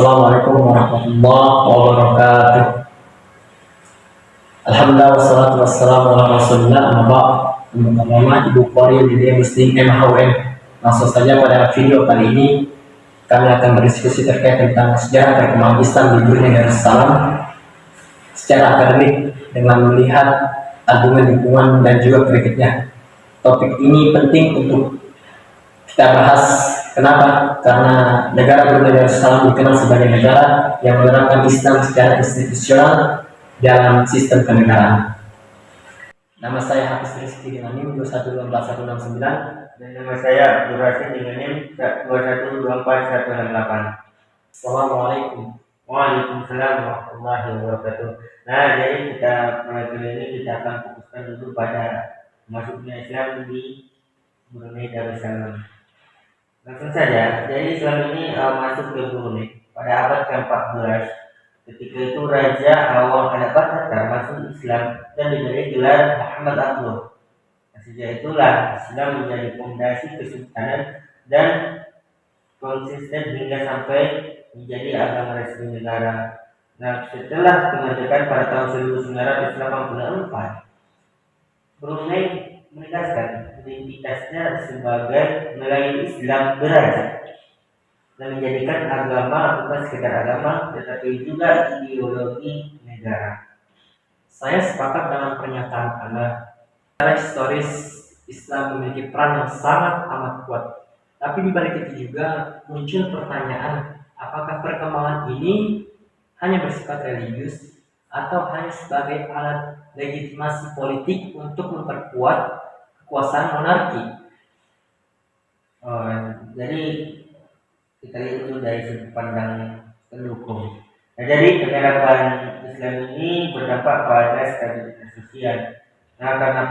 Assalamualaikum warahmatullahi wabarakatuh. Alhamdulillah wassalatu wassalamu ala rasulillah amma ba'd. Teman-teman, Ibu Qori, Media Muslim MHUM. Langsung saja pada video kali ini kami akan berdiskusi terkait tentang sejarah perkembangan Islam di Brunei Darussalam secara akademik dengan melihat argumen lingkungan dan juga kritiknya. Topik ini penting untuk kita bahas. Kenapa? Karena negara Brunei Darussalam dikenal sebagai negara yang menerapkan Islam secara institusional dalam sistem kenegaraan. Nama saya Hafiz Rizky dengan NIM 2124169 dan nama saya Abdul Rasid dengan NIM 2124168. Assalamualaikum. Waalaikumsalam warahmatullahi wabarakatuh. Nah, jadi kita mulai kali ini kita akan fokuskan dulu pada masuknya Islam di Brunei Darussalam. Langsung saja, jadi Islam ini masuk ke Brunei pada abad ke-14. Ketika itu Raja Awang Al-Bakhtar masuk Islam dan diberi gelar Muhammad Abdul. Sejak itulah Islam menjadi fondasi kesultanan dan konsisten hingga sampai menjadi agama resmi negara. Nah, setelah kemerdekaan pada tahun 1984, Brunei menegaskan identitasnya sebagai nilai Islam derajat dan menjadikan agama bukan sekedar agama tetapi juga ideologi negara. Saya sepakat dengan pernyataan Anda. Secara historis Islam memiliki peran yang sangat amat kuat. Tapi di balik itu juga muncul pertanyaan, apakah perkembangan ini hanya bersifat religius atau hanya sebagai alat legitimasi politik untuk memperkuat kekuasaan monarki? Jadi kita lihat dulu dari sudut pandang pendukung. Nah, jadi penerapan Islam ini berdampak pada stabilitas sosial. Nah, karena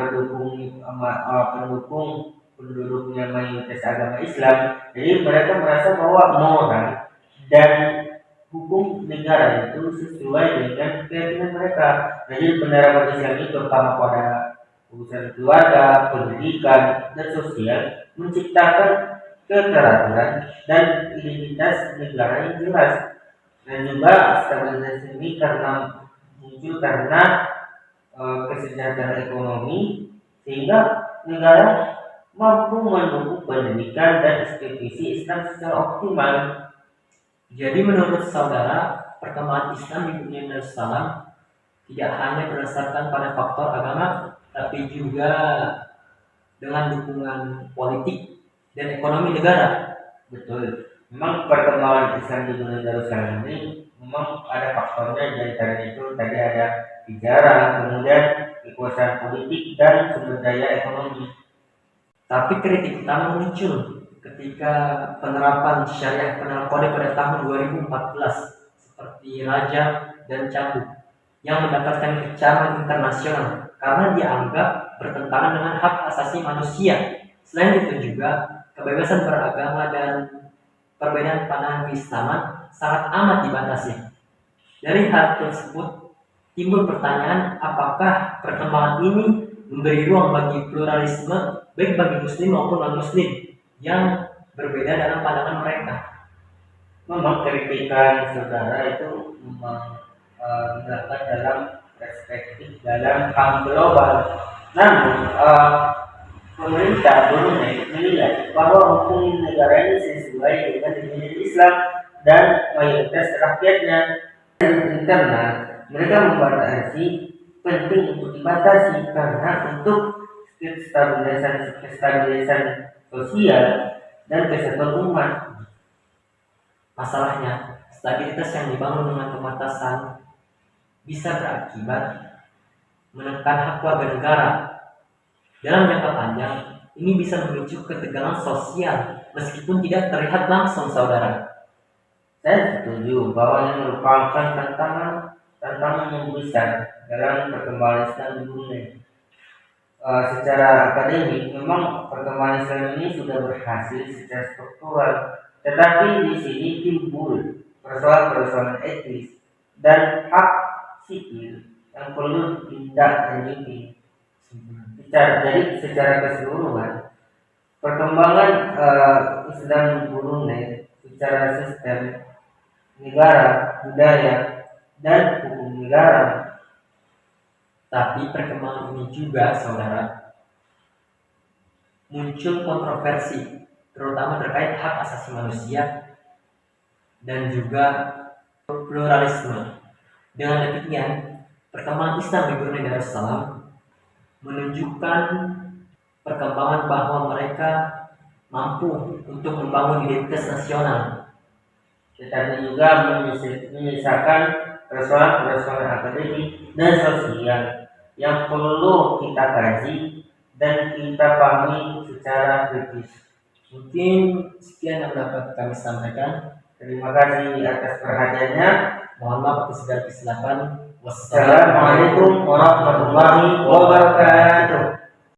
penduduknya mayoritas agama Islam, jadi mereka merasa bahwa moral dan hukum negara itu sesuai dengan keyakinan mereka. Jadi penerapan Islam ini terutama pada urusan keluarga, pendidikan, dan sosial menciptakan keteraturan dan identitas negara yang jelas. Dan juga stabilitas ini muncul karena kesejahteraan ekonomi sehingga negara mampu mendukung pendidikan dan institusi Islam secara optimal. Jadi menurut saudara, perkembangan Islam di dunia Darussalam tidak hanya berdasarkan pada faktor agama, tapi juga dengan dukungan politik dan ekonomi negara. Betul. Memang perkembangan Islam di dunia Darussalam ini memang ada faktornya, di antara itu tadi ada sejarah, kemudian kekuasaan politik dan sumber daya ekonomi. Tapi kritik utama muncul ketika penerapan syariah penal kode pada tahun 2014 seperti Raja dan Cambuk yang mendapatkan kecaman internasional karena dianggap bertentangan dengan hak asasi manusia. Selain itu juga kebebasan beragama dan perbedaan pandangan keislaman sangat amat dibatasi. Dari hal tersebut timbul pertanyaan, apakah perkembangan ini memberi ruang bagi pluralisme baik bagi muslim maupun non-muslim yang berbeda dalam pandangan mereka? Memang kritikan saudara itu dilakukan dalam perspektif dalam hal global. Namun pemerintah Brunei menilai bahwa hukum negara ini sesuai dengan nilai Islam dan mayoritas rakyatnya. Internal mereka membatasi, penting untuk dibatasi karena untuk kestabilisan sosial dan kesehatan umat. Masalahnya, stabilitas yang dibangun dengan pembatasan bisa berakibat menekan hak warga negara. Dalam jangka panjang, ini bisa memicu ketegangan sosial meskipun tidak terlihat langsung, saudara. Saya setuju bahwa ini merupakan tantangan yang besar dalam perkembangan Islam di dunia. Secara akademik, memang perkembangan Islam ini sudah berhasil secara struktural, tetapi di sini timbul persoalan-persoalan etis dan hak sipil yang perlu ditindaklanjuti. Jadi secara keseluruhan, perkembangan Islam Brunei secara sistem negara, budaya, dan hukum negara. Tapi perkembangan ini juga, saudara, muncul kontroversi, terutama terkait hak asasi manusia dan juga pluralisme. Dengan demikian, perkembangan Islam di Brunei Darussalam menunjukkan perkembangan bahwa mereka mampu untuk membangun identitas nasional, Tetapi juga menyisakan persoalan-persoalan akademik dan sosial yang perlu kita kaji dan kita pahami secara kritis. Mungkin sekian yang dapat kami sampaikan. Terima kasih atas perhatiannya. Mohon maaf atas segala kesilapan. Wassalamualaikum warahmatullahi wabarakatuh.